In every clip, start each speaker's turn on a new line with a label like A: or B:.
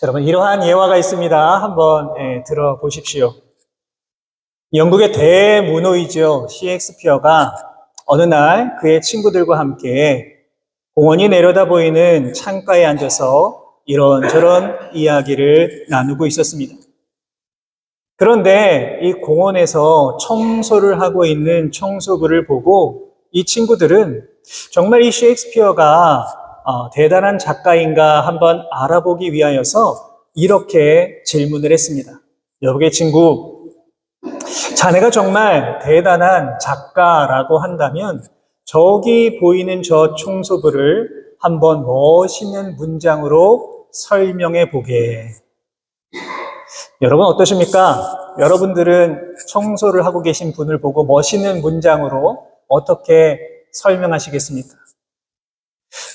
A: 여러분, 이러한 예화가 있습니다. 한번 들어보십시오. 영국의 대문호이죠. 셰익스피어가 어느 날 그의 친구들과 함께 공원이 내려다 보이는 창가에 앉아서 이런저런 이야기를 나누고 있었습니다. 그런데 이 공원에서 청소를 하고 있는 청소부를 보고 이 친구들은 정말 이 셰익스피어가 대단한 작가인가 한번 알아보기 위하여서 이렇게 질문을 했습니다. 여보게 친구, 자네가 정말 대단한 작가라고 한다면 저기 보이는 저 청소부를 한번 멋있는 문장으로 설명해 보게. 여러분 어떠십니까? 여러분들은 청소를 하고 계신 분을 보고 멋있는 문장으로 어떻게 설명하시겠습니까?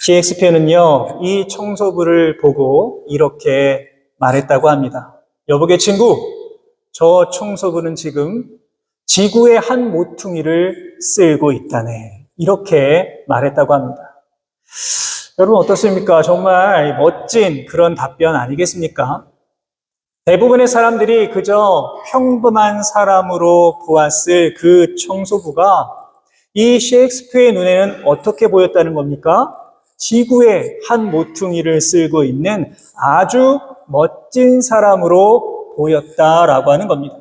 A: 셰익스피어는요, 이 청소부를 보고 이렇게 말했다고 합니다. 여보게 친구, 저 청소부는 지금 지구의 한 모퉁이를 쓸고 있다네. 이렇게 말했다고 합니다. 여러분 어떻습니까? 정말 멋진 그런 답변 아니겠습니까? 대부분의 사람들이 그저 평범한 사람으로 보았을 그 청소부가 이 셰익스피어의 눈에는 어떻게 보였다는 겁니까? 지구의 한 모퉁이를 쓸고 있는 아주 멋진 사람으로 보였다라고 하는 겁니다.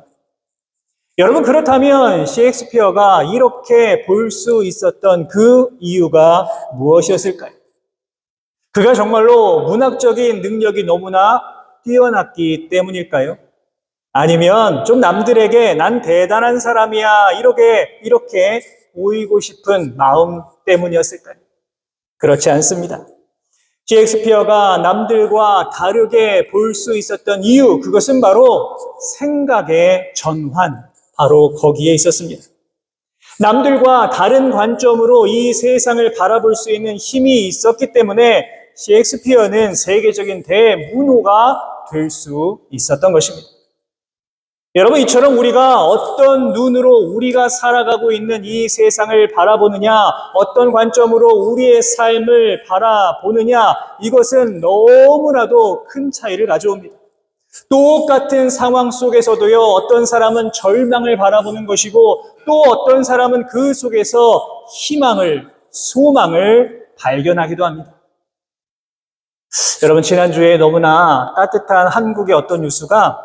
A: 여러분, 그렇다면 셰익스피어가 이렇게 볼 수 있었던 그 이유가 무엇이었을까요? 그가 정말로 문학적인 능력이 너무나 뛰어났기 때문일까요? 아니면 좀 남들에게 난 대단한 사람이야 이렇게 보이고 싶은 마음 때문이었을까요? 그렇지 않습니다. 셰익스피어가 남들과 다르게 볼 수 있었던 이유, 그것은 바로 생각의 전환, 바로 거기에 있었습니다. 남들과 다른 관점으로 이 세상을 바라볼 수 있는 힘이 있었기 때문에 셰익스피어는 세계적인 대문호가 될 수 있었던 것입니다. 여러분, 이처럼 우리가 어떤 눈으로 우리가 살아가고 있는 이 세상을 바라보느냐, 어떤 관점으로 우리의 삶을 바라보느냐, 이것은 너무나도 큰 차이를 가져옵니다. 똑같은 상황 속에서도요, 어떤 사람은 절망을 바라보는 것이고, 또 어떤 사람은 그 속에서 희망을, 소망을 발견하기도 합니다. 여러분, 지난주에 너무나 따뜻한 한국의 어떤 뉴스가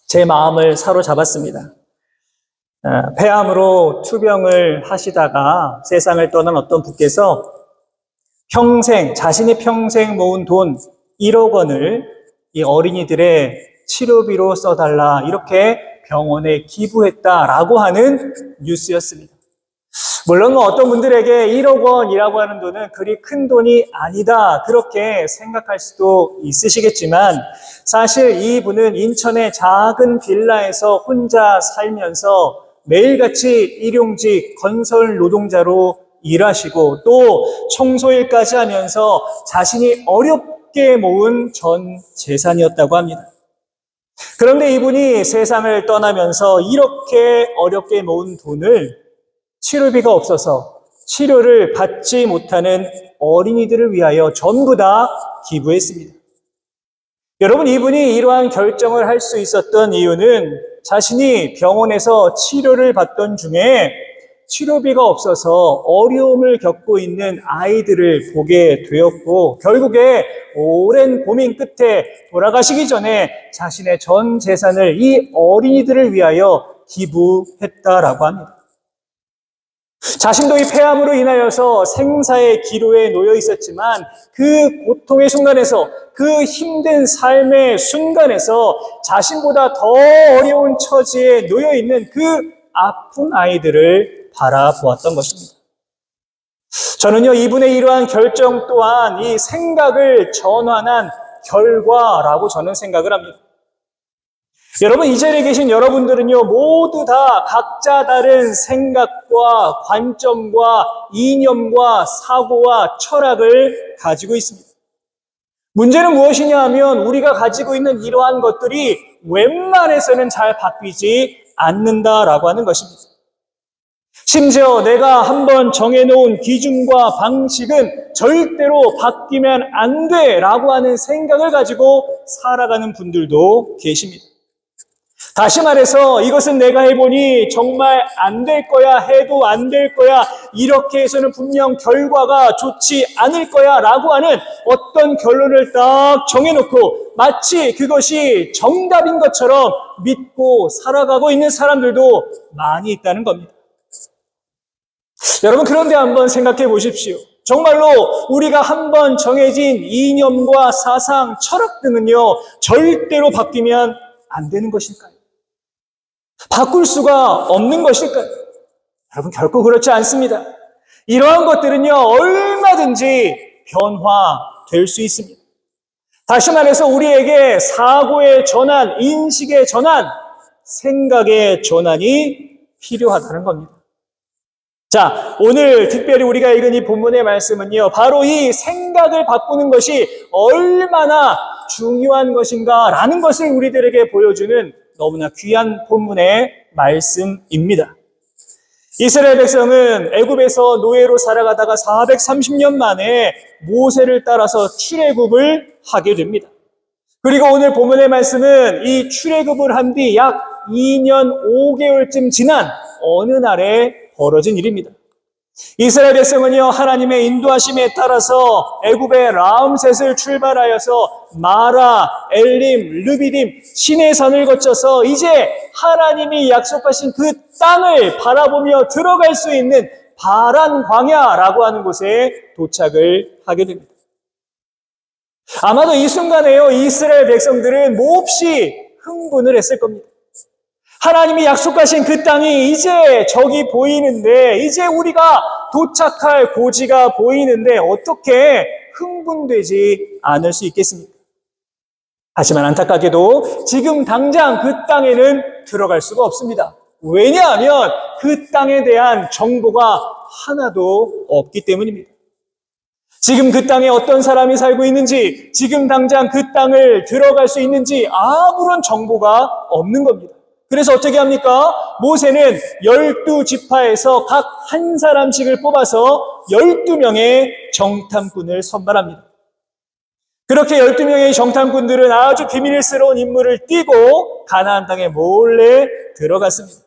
A: 제 마음을 사로잡았습니다. 폐암으로 투병을 하시다가 세상을 떠난 어떤 분께서 자신이 평생 모은 돈 1억 원을 이 어린이들의 치료비로 써달라, 이렇게 병원에 기부했다라고 하는 뉴스였습니다. 물론 어떤 분들에게 1억 원이라고 하는 돈은 그리 큰 돈이 아니다, 그렇게 생각할 수도 있으시겠지만, 사실 이분은 인천의 작은 빌라에서 혼자 살면서 매일같이 일용직 건설 노동자로 일하시고 또 청소일까지 하면서 자신이 어렵게 모은 전 재산이었다고 합니다. 그런데 이분이 세상을 떠나면서 이렇게 어렵게 모은 돈을 치료비가 없어서 치료를 받지 못하는 어린이들을 위하여 전부 다 기부했습니다. 여러분, 이분이 이러한 결정을 할 수 있었던 이유는 자신이 병원에서 치료를 받던 중에 치료비가 없어서 어려움을 겪고 있는 아이들을 보게 되었고, 결국에 오랜 고민 끝에 돌아가시기 전에 자신의 전 재산을 이 어린이들을 위하여 기부했다라고 합니다. 자신도 이 폐암으로 인하여서 생사의 기로에 놓여 있었지만 그 고통의 순간에서, 그 힘든 삶의 순간에서 자신보다 더 어려운 처지에 놓여 있는 그 아픈 아이들을 바라보았던 것입니다. 저는요, 이분의 이러한 결정 또한 이 생각을 전환한 결과라고 저는 생각을 합니다. 여러분, 이 자리에 계신 여러분들은요, 모두 다 각자 다른 생각과 관점과 이념과 사고와 철학을 가지고 있습니다. 문제는 무엇이냐 하면 우리가 가지고 있는 이러한 것들이 웬만해서는 잘 바뀌지 않는다라고 하는 것입니다. 심지어 내가 한번 정해놓은 기준과 방식은 절대로 바뀌면 안 돼라고 하는 생각을 가지고 살아가는 분들도 계십니다. 다시 말해서 이것은 내가 해보니 정말 안 될 거야, 해도 안 될 거야, 이렇게 해서는 분명 결과가 좋지 않을 거야 라고 하는 어떤 결론을 딱 정해놓고 마치 그것이 정답인 것처럼 믿고 살아가고 있는 사람들도 많이 있다는 겁니다. 여러분, 그런데 한번 생각해 보십시오. 정말로 우리가 한번 정해진 이념과 사상, 철학 등은요, 절대로 바뀌면 안 되는 것일까요? 바꿀 수가 없는 것일까요? 여러분, 결코 그렇지 않습니다. 이러한 것들은요, 얼마든지 변화될 수 있습니다. 다시 말해서 우리에게 사고의 전환, 인식의 전환, 생각의 전환이 필요하다는 겁니다. 자, 오늘 특별히 우리가 읽은 이 본문의 말씀은요, 바로 이 생각을 바꾸는 것이 얼마나 중요한 것인가라는 것을 우리들에게 보여주는 너무나 귀한 본문의 말씀입니다. 이스라엘 백성은 애굽에서 노예로 살아가다가 430년 만에 모세를 따라서 출애굽을 하게 됩니다. 그리고 오늘 본문의 말씀은 이 출애굽을 한 뒤 약 2년 5개월쯤 지난 어느 날에 벌어진 일입니다. 이스라엘 백성은요, 하나님의 인도하심에 따라서 애굽의 라암셋을 출발하여서 마라, 엘림, 르비딤, 시내산을 거쳐서 이제 하나님이 약속하신 그 땅을 바라보며 들어갈 수 있는 바란 광야라고 하는 곳에 도착을 하게 됩니다. 아마도 이 순간에요, 이스라엘 백성들은 몹시 흥분을 했을 겁니다. 하나님이 약속하신 그 땅이 이제 저기 보이는데, 이제 우리가 도착할 고지가 보이는데 어떻게 흥분되지 않을 수 있겠습니까? 하지만 안타깝게도 지금 당장 그 땅에는 들어갈 수가 없습니다. 왜냐하면 그 땅에 대한 정보가 하나도 없기 때문입니다. 지금 그 땅에 어떤 사람이 살고 있는지, 지금 당장 그 땅을 들어갈 수 있는지 아무런 정보가 없는 겁니다. 그래서 어떻게 합니까? 모세는 12지파에서 각 한 사람씩을 뽑아서 12명의 정탐꾼을 선발합니다. 그렇게 12명의 정탐꾼들은 아주 비밀스러운 임무를 띠고 가나안 땅에 몰래 들어갔습니다.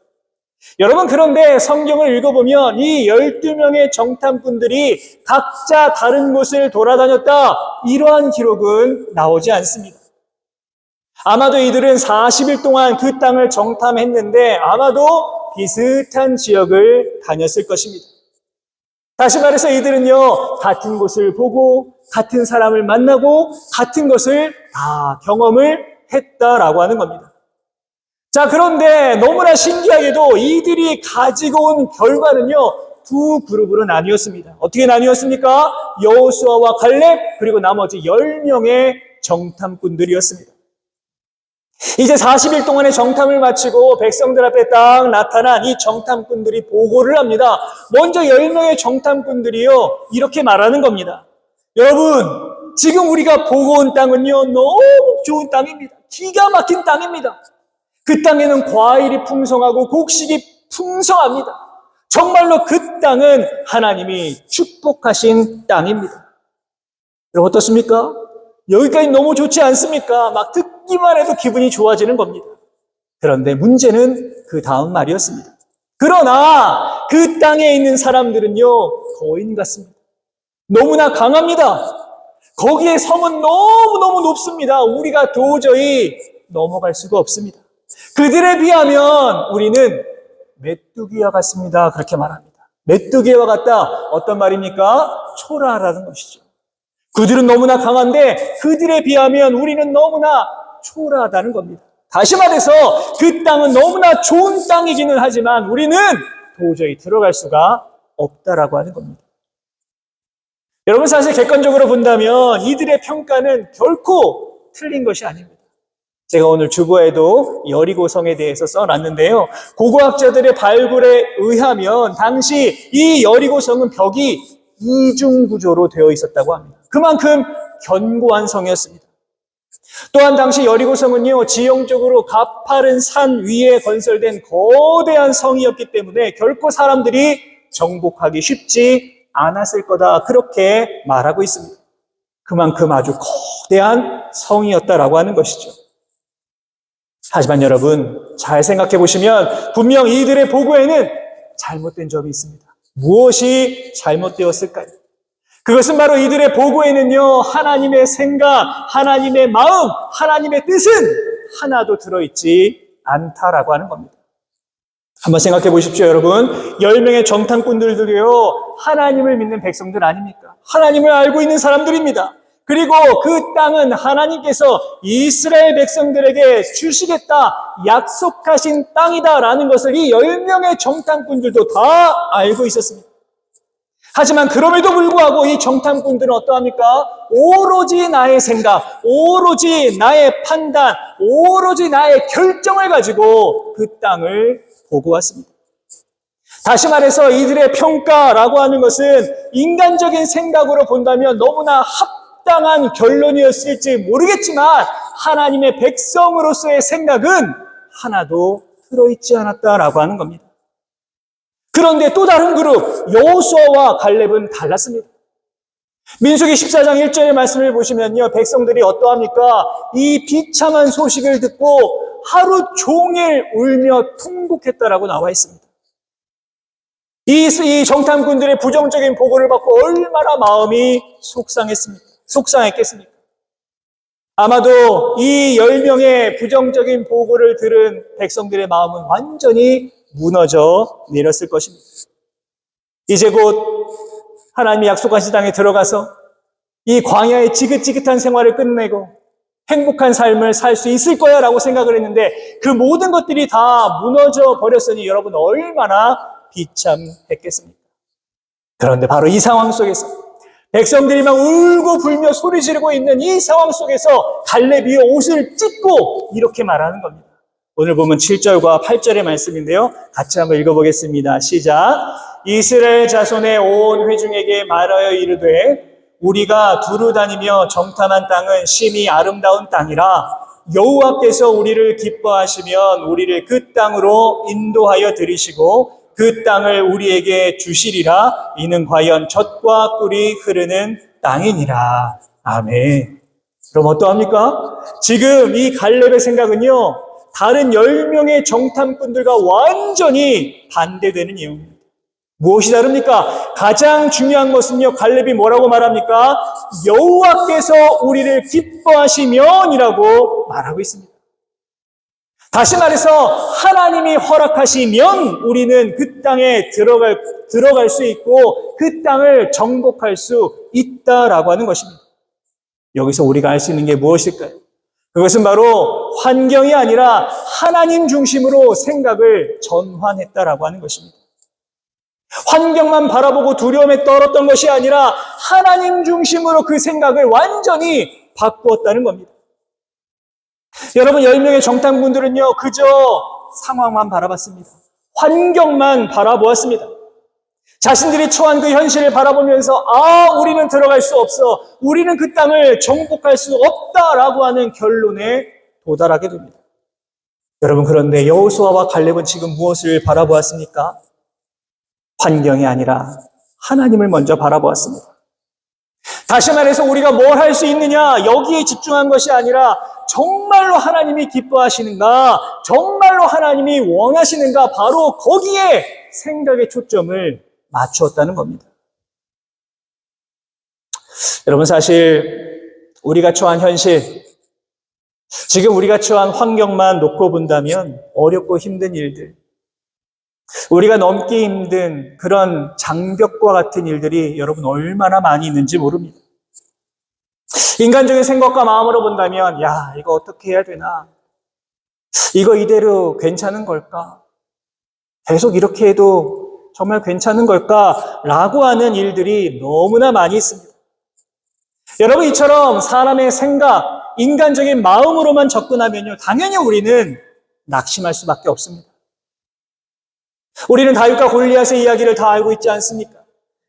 A: 여러분, 그런데 성경을 읽어보면 이 12명의 정탐꾼들이 각자 다른 곳을 돌아다녔다, 이러한 기록은 나오지 않습니다. 아마도 이들은 40일 동안 그 땅을 정탐했는데 아마도 비슷한 지역을 다녔을 것입니다. 다시 말해서 이들은요, 같은 곳을 보고 같은 사람을 만나고 같은 것을 다 경험을 했다라고 하는 겁니다. 자, 그런데 너무나 신기하게도 이들이 가지고 온 결과는요, 두 그룹으로 나뉘었습니다. 어떻게 나뉘었습니까? 여호수아와 갈렙, 그리고 나머지 10명의 정탐꾼들이었습니다. 이제 40일 동안의 정탐을 마치고 백성들 앞에 딱 나타난 이 정탐꾼들이 보고를 합니다. 먼저 10명의 정탐꾼들이요, 이렇게 말하는 겁니다. 여러분, 지금 우리가 보고 온 땅은요, 너무 좋은 땅입니다. 기가 막힌 땅입니다. 그 땅에는 과일이 풍성하고 곡식이 풍성합니다. 정말로 그 땅은 하나님이 축복하신 땅입니다. 여러분, 어떻습니까? 여기까지 너무 좋지 않습니까? 막 듣기만 해도 기분이 좋아지는 겁니다. 그런데 문제는 그 다음 말이었습니다. 그러나 그 땅에 있는 사람들은요, 거인 같습니다. 너무나 강합니다. 거기에 성은 너무너무 높습니다. 우리가 도저히 넘어갈 수가 없습니다. 그들에 비하면 우리는 메뚜기와 같습니다. 그렇게 말합니다. 메뚜기와 같다. 어떤 말입니까? 초라하다는 것이죠. 그들은 너무나 강한데 그들에 비하면 우리는 너무나 초라하다는 겁니다. 다시 말해서 그 땅은 너무나 좋은 땅이기는 하지만 우리는 도저히 들어갈 수가 없다라고 하는 겁니다. 여러분, 사실 객관적으로 본다면 이들의 평가는 결코 틀린 것이 아닙니다. 제가 오늘 주보에도 여리고성에 대해서 써놨는데요. 고고학자들의 발굴에 의하면 당시 이 여리고성은 벽이 이중구조로 되어 있었다고 합니다. 그만큼 견고한 성이었습니다. 또한 당시 여리고성은요, 지형적으로 가파른 산 위에 건설된 거대한 성이었기 때문에 결코 사람들이 정복하기 쉽지 않았을 거다. 그렇게 말하고 있습니다. 그만큼 아주 거대한 성이었다라고 하는 것이죠. 하지만 여러분, 잘 생각해 보시면 분명 이들의 보고에는 잘못된 점이 있습니다. 무엇이 잘못되었을까요? 그것은 바로 이들의 보고에는요, 하나님의 생각, 하나님의 마음, 하나님의 뜻은 하나도 들어있지 않다라고 하는 겁니다. 한번 생각해 보십시오, 여러분. 10명의 정탐꾼들도요, 하나님을 믿는 백성들 아닙니까? 하나님을 알고 있는 사람들입니다. 그리고 그 땅은 하나님께서 이스라엘 백성들에게 주시겠다, 약속하신 땅이다라는 것을 이 10명의 정탐꾼들도 다 알고 있었습니다. 하지만 그럼에도 불구하고 이 정탐꾼들은 어떠합니까? 오로지 나의 생각, 오로지 나의 판단, 오로지 나의 결정을 가지고 그 땅을 보고 왔습니다. 다시 말해서 이들의 평가라고 하는 것은 인간적인 생각으로 본다면 너무나 합당한 결론이었을지 모르겠지만 하나님의 백성으로서의 생각은 하나도 들어있지 않았다라고 하는 겁니다. 그런데 또 다른 그룹, 여호수아와 갈렙은 달랐습니다. 민수기 14장 1절의 말씀을 보시면요, 백성들이 어떠합니까? 이 비참한 소식을 듣고 하루 종일 울며 통곡했다라고 나와 있습니다. 이 정탐꾼들의 부정적인 보고를 받고 얼마나 마음이 속상했겠습니까? 아마도 이 10명의 부정적인 보고를 들은 백성들의 마음은 완전히 무너져 내렸을 것입니다. 이제 곧 하나님이 약속하신 땅에 들어가서 이 광야의 지긋지긋한 생활을 끝내고 행복한 삶을 살 수 있을 거야 라고 생각을 했는데 그 모든 것들이 다 무너져 버렸으니 여러분 얼마나 비참했겠습니까? 그런데 바로 이 상황 속에서 백성들이 막 울고 불며 소리 지르고 있는 이 상황 속에서 갈렙이 옷을 찢고 이렇게 말하는 겁니다. 오늘 보면 7절과 8절의 말씀인데요. 같이 한번 읽어보겠습니다. 시작. 이스라엘 자손의 온 회중에게 말하여 이르되 우리가 두루 다니며 정탐한 땅은 심히 아름다운 땅이라 여호와께서 우리를 기뻐하시면 우리를 그 땅으로 인도하여 들이시고 그 땅을 우리에게 주시리라. 이는 과연 젖과 꿀이 흐르는 땅이니라. 아멘. 그럼 어떠합니까? 지금 이 갈렙의 생각은요, 다른 10명의 정탐꾼들과 완전히 반대되는 내용입니다. 무엇이 다릅니까? 가장 중요한 것은요, 갈렙이 뭐라고 말합니까? 여호와께서 우리를 기뻐하시면이라고 말하고 있습니다. 다시 말해서 하나님이 허락하시면 우리는 그 땅에 들어갈 수 있고 그 땅을 정복할 수 있다라고 하는 것입니다. 여기서 우리가 알 수 있는 게 무엇일까요? 그것은 바로 환경이 아니라 하나님 중심으로 생각을 전환했다라고 하는 것입니다. 환경만 바라보고 두려움에 떨었던 것이 아니라 하나님 중심으로 그 생각을 완전히 바꾸었다는 겁니다. 여러분 10명의 정탐꾼들은요, 그저 상황만 바라봤습니다. 환경만 바라보았습니다. 자신들이 처한 그 현실을 바라보면서 우리는 들어갈 수 없어. 우리는 그 땅을 정복할 수 없다라고 하는 결론에 도달하게 됩니다. 여러분 그런데 여호수아와 갈렙은 지금 무엇을 바라보았습니까? 환경이 아니라 하나님을 먼저 바라보았습니다. 다시 말해서 우리가 뭘 할 수 있느냐 여기에 집중한 것이 아니라 정말로 하나님이 기뻐하시는가, 정말로 하나님이 원하시는가, 바로 거기에 생각의 초점을 맞추었다는 겁니다. 여러분 사실 우리가 처한 현실, 지금 우리가 처한 환경만 놓고 본다면 어렵고 힘든 일들, 우리가 넘기 힘든 그런 장벽과 같은 일들이 여러분 얼마나 많이 있는지 모릅니다. 인간적인 생각과 마음으로 본다면 이거 어떻게 해야 되나? 이거 이대로 괜찮은 걸까? 계속 이렇게 해도 정말 괜찮은 걸까? 라고 하는 일들이 너무나 많이 있습니다. 여러분 이처럼 사람의 생각, 인간적인 마음으로만 접근하면요, 당연히 우리는 낙심할 수밖에 없습니다. 우리는 다윗과 골리앗의 이야기를 다 알고 있지 않습니까?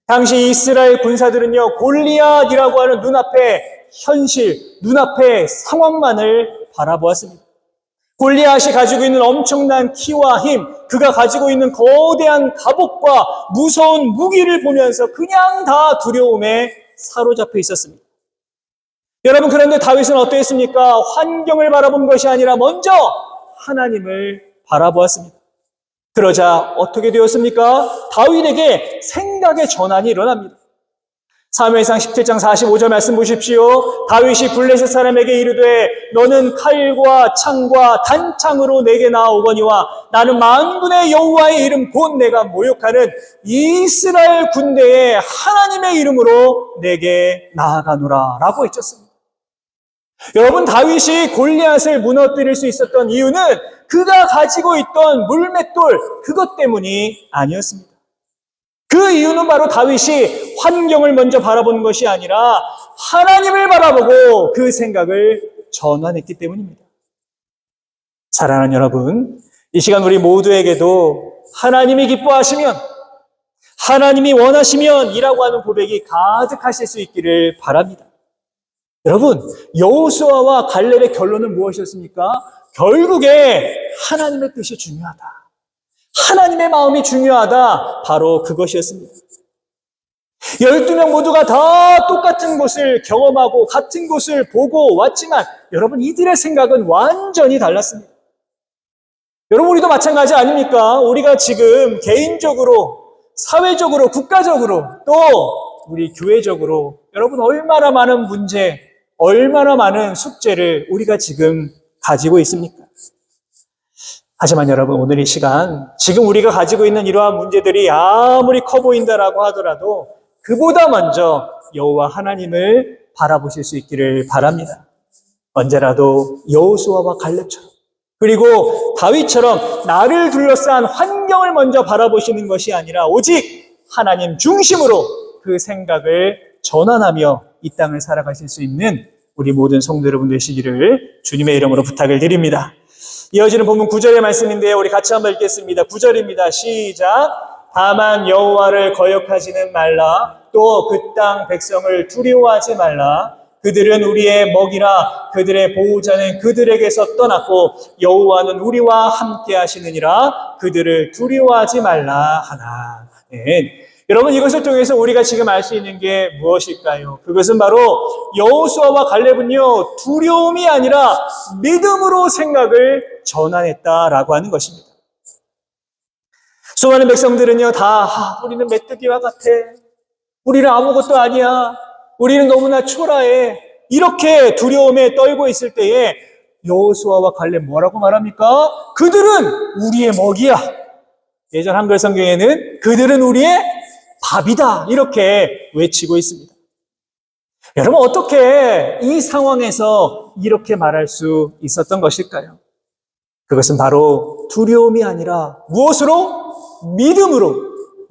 A: 당시 이스라엘 군사들은요, 골리앗이라고 하는 눈앞에 현실, 눈앞의 상황만을 바라보았습니다. 골리앗이 가지고 있는 엄청난 키와 힘, 그가 가지고 있는 거대한 갑옷과 무서운 무기를 보면서 그냥 다 두려움에 사로잡혀 있었습니다. 여러분, 그런데 다윗은 어떠했습니까? 환경을 바라본 것이 아니라 먼저 하나님을 바라보았습니다. 그러자 어떻게 되었습니까? 다윗에게 생각의 전환이 일어납니다. 사무엘상 17장 45절 말씀 보십시오. 다윗이 블레셋 사람에게 이르되 너는 칼과 창과 단창으로 내게 나아오거니와 나는 만군의 여호와의 이름 곧 내가 모욕하는 이스라엘 군대의 하나님의 이름으로 내게 나아가노라 라고 외쳤습니다. 여러분, 다윗이 골리앗을 무너뜨릴 수 있었던 이유는 그가 가지고 있던 물맷돌 그것 때문이 아니었습니다. 그 이유는 바로 다윗이 환경을 먼저 바라보는 것이 아니라 하나님을 바라보고 그 생각을 전환했기 때문입니다. 사랑하는 여러분, 이 시간 우리 모두에게도 하나님이 기뻐하시면, 하나님이 원하시면 이라고 하는 고백이 가득하실 수 있기를 바랍니다. 여러분, 여호수아와 갈렙의 결론은 무엇이었습니까? 결국에 하나님의 뜻이 중요하다. 하나님의 마음이 중요하다. 바로 그것이었습니다. 12명 모두가 다 똑같은 것을 경험하고 같은 것을 보고 왔지만 여러분, 이들의 생각은 완전히 달랐습니다. 여러분, 우리도 마찬가지 아닙니까? 우리가 지금 개인적으로, 사회적으로, 국가적으로, 또 우리 교회적으로 여러분 얼마나 많은 문제, 얼마나 많은 숙제를 우리가 지금 가지고 있습니까? 하지만 여러분, 오늘 이 시간 지금 우리가 가지고 있는 이러한 문제들이 아무리 커 보인다라고 하더라도 그보다 먼저 여호와 하나님을 바라보실 수 있기를 바랍니다. 언제라도 여호수아와 갈렙처럼, 그리고 다윗처럼 나를 둘러싼 환경을 먼저 바라보시는 것이 아니라 오직 하나님 중심으로 그 생각을 전환하며 이 땅을 살아가실 수 있는 우리 모든 성도 여러분 되시기를 주님의 이름으로 부탁을 드립니다. 이어지는 본문 9절의 말씀인데요. 우리 같이 한번 읽겠습니다. 9절입니다. 시작. 다만 여호와를 거역하지는 말라. 또 그 땅 백성을 두려워하지 말라. 그들은 우리의 먹이라. 그들의 보호자는 그들에게서 떠났고 여호와는 우리와 함께 하시느니라. 그들을 두려워하지 말라 하나. 여러분, 이것을 통해서 우리가 지금 알 수 있는 게 무엇일까요? 그것은 바로 여호수아와 갈렙은요, 두려움이 아니라 믿음으로 생각을 전환했다라고 하는 것입니다. 수많은 백성들은요, 우리는 메뚜기와 같아. 우리는 아무것도 아니야. 우리는 너무나 초라해. 이렇게 두려움에 떨고 있을 때에 여호수아와 갈렙 뭐라고 말합니까? 그들은 우리의 먹이야. 예전 한글 성경에는 그들은 우리의 밥이다 이렇게 외치고 있습니다. 여러분, 어떻게 이 상황에서 이렇게 말할 수 있었던 것일까요? 그것은 바로 두려움이 아니라 무엇으로?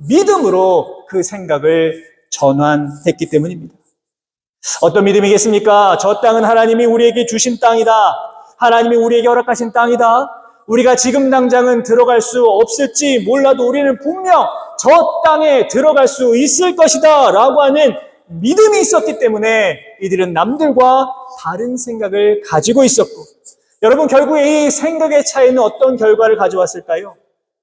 A: 믿음으로 그 생각을 전환했기 때문입니다. 어떤 믿음이겠습니까? 저 땅은 하나님이 우리에게 주신 땅이다. 하나님이 우리에게 허락하신 땅이다. 우리가 지금 당장은 들어갈 수 없을지 몰라도 우리는 분명 저 땅에 들어갈 수 있을 것이다 라고 하는 믿음이 있었기 때문에 이들은 남들과 다른 생각을 가지고 있었고, 여러분, 결국에 이 생각의 차이는 어떤 결과를 가져왔을까요?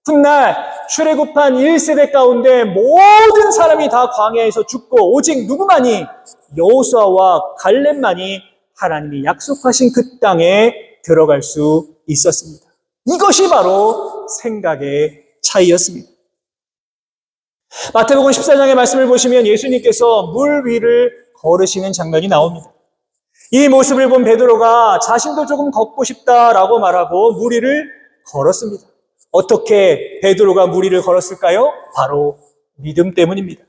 A: 훗날 출애굽한 1세대 가운데 모든 사람이 다 광야에서 죽고 오직 누구만이, 여호수아와 갈렙만이 하나님이 약속하신 그 땅에 들어갈 수 있었습니다. 이것이 바로 생각의 차이였습니다. 마태복음 14장의 말씀을 보시면 예수님께서 물 위를 걸으시는 장면이 나옵니다. 이 모습을 본 베드로가 자신도 조금 걷고 싶다라고 말하고 물 위를 걸었습니다. 어떻게 베드로가 물 위를 걸었을까요? 바로 믿음 때문입니다.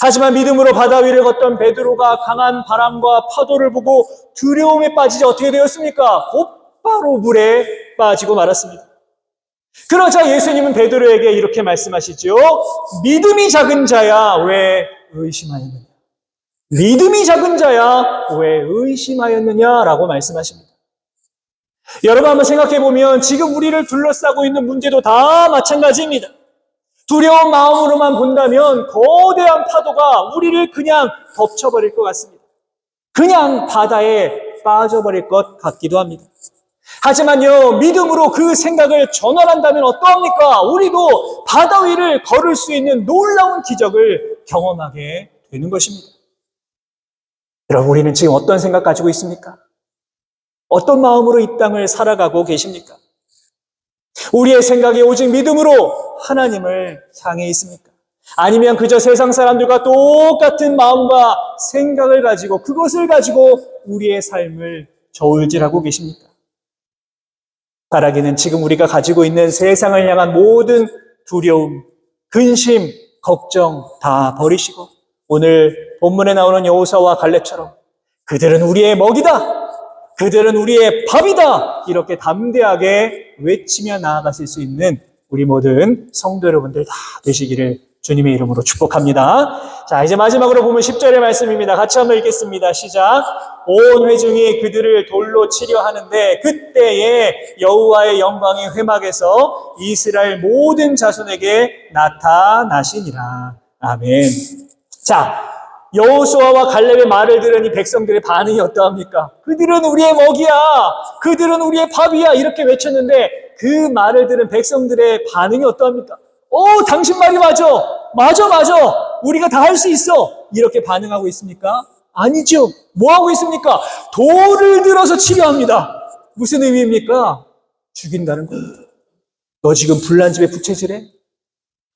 A: 하지만 믿음으로 바다 위를 걷던 베드로가 강한 바람과 파도를 보고 두려움에 빠지자 어떻게 되었습니까? 곧바로 물에 빠지고 말았습니다. 그러자 예수님은 베드로에게 이렇게 말씀하시죠. 믿음이 작은 자야 왜 의심하였느냐? 믿음이 작은 자야 왜 의심하였느냐라고 말씀하십니다. 여러분, 한번 생각해 보면 지금 우리를 둘러싸고 있는 문제도 다 마찬가지입니다. 두려운 마음으로만 본다면 거대한 파도가 우리를 그냥 덮쳐버릴 것 같습니다. 그냥 바다에 빠져버릴 것 같기도 합니다. 하지만요, 믿음으로 그 생각을 전환한다면 어떠합니까? 우리도 바다 위를 걸을 수 있는 놀라운 기적을 경험하게 되는 것입니다. 여러분, 우리는 지금 어떤 생각 가지고 있습니까? 어떤 마음으로 이 땅을 살아가고 계십니까? 우리의 생각이 오직 믿음으로 하나님을 향해 있습니까? 아니면 그저 세상 사람들과 똑같은 마음과 생각을 가지고 그것을 가지고 우리의 삶을 저울질하고 계십니까? 바라기는 지금 우리가 가지고 있는 세상을 향한 모든 두려움, 근심, 걱정 다 버리시고 오늘 본문에 나오는 여호수아와 갈렙처럼 그들은 우리의 먹이다, 그들은 우리의 밥이다, 이렇게 담대하게 외치며 나아가실 수 있는 우리 모든 성도 여러분들 다 되시기를 주님의 이름으로 축복합니다. 자, 이제 마지막으로 보면 10절의 말씀입니다. 같이 한번 읽겠습니다. 시작. 온 회중이 그들을 돌로 치려 하는데 그때에 여호와의 영광이 회막에서 이스라엘 모든 자손에게 나타나시니라. 아멘. 자, 여호수아와 갈렙의 말을 들으니 백성들의 반응이 어떠합니까? 그들은 우리의 먹이야, 그들은 우리의 밥이야, 이렇게 외쳤는데 그 말을 들은 백성들의 반응이 어떠합니까? 당신 말이 맞아, 우리가 다 할 수 있어, 이렇게 반응하고 있습니까? 아니죠. 뭐 하고 있습니까? 돌을 들어서 치려 합니다. 무슨 의미입니까? 죽인다는 겁니다. 너 지금 불난 집에 부채질해?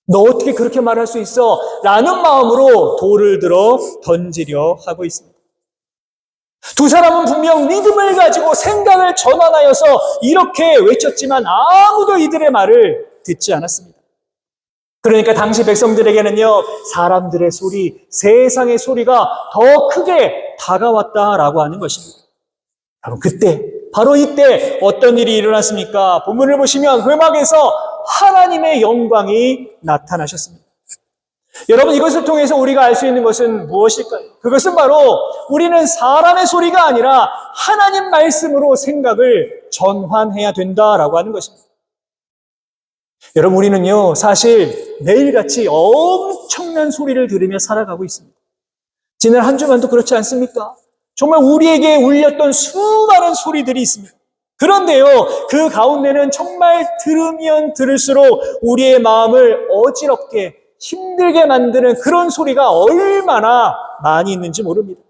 A: 너 어떻게 그렇게 말할 수 있어? 라는 마음으로 돌을 들어 던지려 하고 있습니다. 두 사람은 분명 믿음을 가지고 생각을 전환하여서 이렇게 외쳤지만 아무도 이들의 말을 듣지 않았습니다. 그러니까 당시 백성들에게는요, 사람들의 소리, 세상의 소리가 더 크게 다가왔다라고 하는 것입니다. 여러분, 바로 이때 어떤 일이 일어났습니까? 본문을 보시면 회막에서 하나님의 영광이 나타나셨습니다. 여러분, 이것을 통해서 우리가 알 수 있는 것은 무엇일까요? 그것은 바로 우리는 사람의 소리가 아니라 하나님 말씀으로 생각을 전환해야 된다라고 하는 것입니다. 여러분, 우리는요, 사실 매일같이 엄청난 소리를 들으며 살아가고 있습니다. 지난 한 주간도 그렇지 않습니까? 정말 우리에게 울렸던 수많은 소리들이 있습니다. 그런데요, 그 가운데는 정말 들으면 들을수록 우리의 마음을 어지럽게 힘들게 만드는 그런 소리가 얼마나 많이 있는지 모릅니다.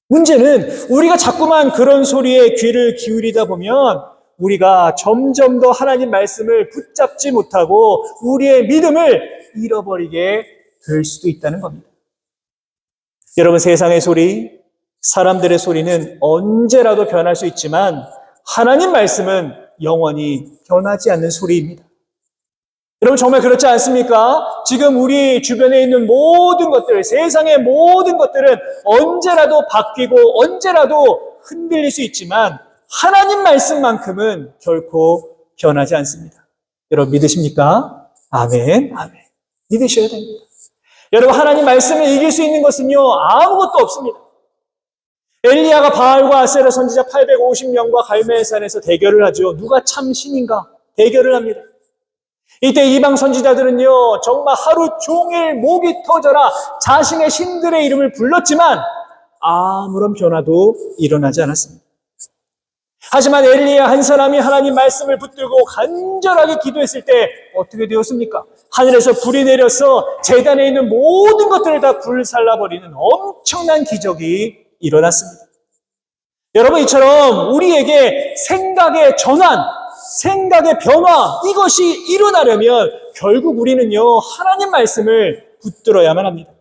A: 문제는 우리가 자꾸만 그런 소리에 귀를 기울이다 보면 우리가 점점 더 하나님 말씀을 붙잡지 못하고 우리의 믿음을 잃어버리게 될 수도 있다는 겁니다. 여러분, 세상의 소리, 사람들의 소리는 언제라도 변할 수 있지만 하나님 말씀은 영원히 변하지 않는 소리입니다. 여러분, 정말 그렇지 않습니까? 지금 우리 주변에 있는 모든 것들, 세상의 모든 것들은 언제라도 바뀌고 언제라도 흔들릴 수 있지만 하나님 말씀만큼은 결코 변하지 않습니다. 여러분, 믿으십니까? 아멘, 아멘. 믿으셔야 됩니다. 여러분, 하나님 말씀을 이길 수 있는 것은요, 아무것도 없습니다. 엘리야가 바알과 아세라 선지자 850명과 갈멜산에서 대결을 하죠. 누가 참 신인가? 대결을 합니다. 이때 이방 선지자들은요, 정말 하루 종일 목이 터져라 자신의 신들의 이름을 불렀지만 아무런 변화도 일어나지 않았습니다. 하지만 엘리야 한 사람이 하나님 말씀을 붙들고 간절하게 기도했을 때 어떻게 되었습니까? 하늘에서 불이 내려서 제단에 있는 모든 것들을 다 불살라버리는 엄청난 기적이 일어났습니다. 여러분, 이처럼 우리에게 생각의 전환, 생각의 변화, 이것이 일어나려면 결국 우리는요, 하나님 말씀을 붙들어야만 합니다.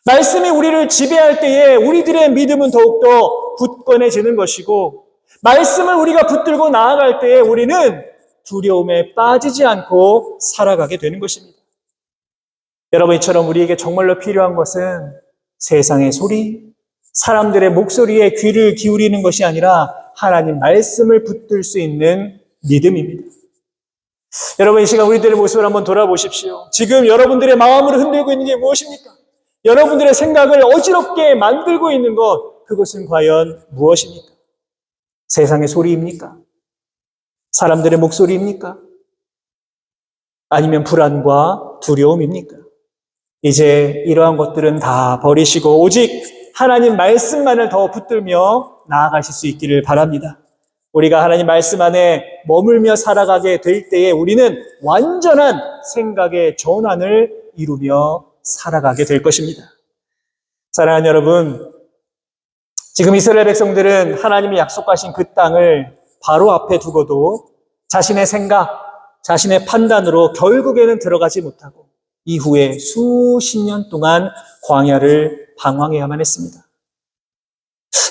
A: 말씀이 우리를 지배할 때에 우리들의 믿음은 더욱더 굳건해지는 것이고, 말씀을 우리가 붙들고 나아갈 때에 우리는 두려움에 빠지지 않고 살아가게 되는 것입니다. 여러분, 이처럼 우리에게 정말로 필요한 것은 세상의 소리, 사람들의 목소리에 귀를 기울이는 것이 아니라 하나님 말씀을 붙들 수 있는 믿음입니다. 여러분, 이 시간 우리들의 모습을 한번 돌아보십시오. 지금 여러분들의 마음을 흔들고 있는 게 무엇입니까? 여러분들의 생각을 어지럽게 만들고 있는 것, 그것은 과연 무엇입니까? 세상의 소리입니까? 사람들의 목소리입니까? 아니면 불안과 두려움입니까? 이제 이러한 것들은 다 버리시고 오직 하나님 말씀만을 더 붙들며 나아가실 수 있기를 바랍니다. 우리가 하나님 말씀 안에 머물며 살아가게 될 때에 우리는 완전한 생각의 전환을 이루며 살아가게 될 것입니다. 사랑하는 여러분, 지금 이스라엘 백성들은 하나님이 약속하신 그 땅을 바로 앞에 두고도 자신의 생각, 자신의 판단으로 결국에는 들어가지 못하고 이후에 수십 년 동안 광야를 방황해야만 했습니다.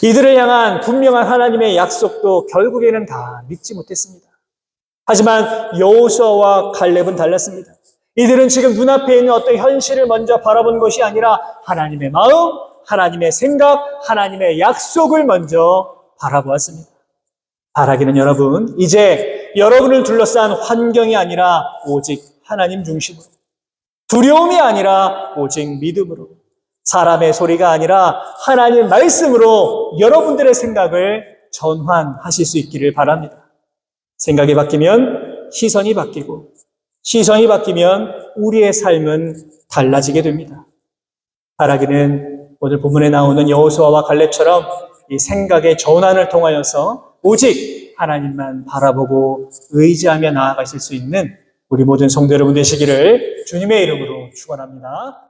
A: 이들을 향한 분명한 하나님의 약속도 결국에는 다 믿지 못했습니다. 하지만 여호수아와 갈렙은 달랐습니다. 이들은 지금 눈앞에 있는 어떤 현실을 먼저 바라본 것이 아니라 하나님의 마음, 하나님의 생각, 하나님의 약속을 먼저 바라보았습니다. 바라기는 여러분, 이제 여러분을 둘러싼 환경이 아니라 오직 하나님 중심으로, 두려움이 아니라 오직 믿음으로, 사람의 소리가 아니라 하나님 말씀으로 여러분들의 생각을 전환하실 수 있기를 바랍니다. 생각이 바뀌면 시선이 바뀌고, 시선이 바뀌면 우리의 삶은 달라지게 됩니다. 바라기는 오늘 본문에 나오는 여호수아와 갈렙처럼 이 생각의 전환을 통하여서 오직 하나님만 바라보고 의지하며 나아가실 수 있는 우리 모든 성도 여러분 되시기를 주님의 이름으로 축원합니다.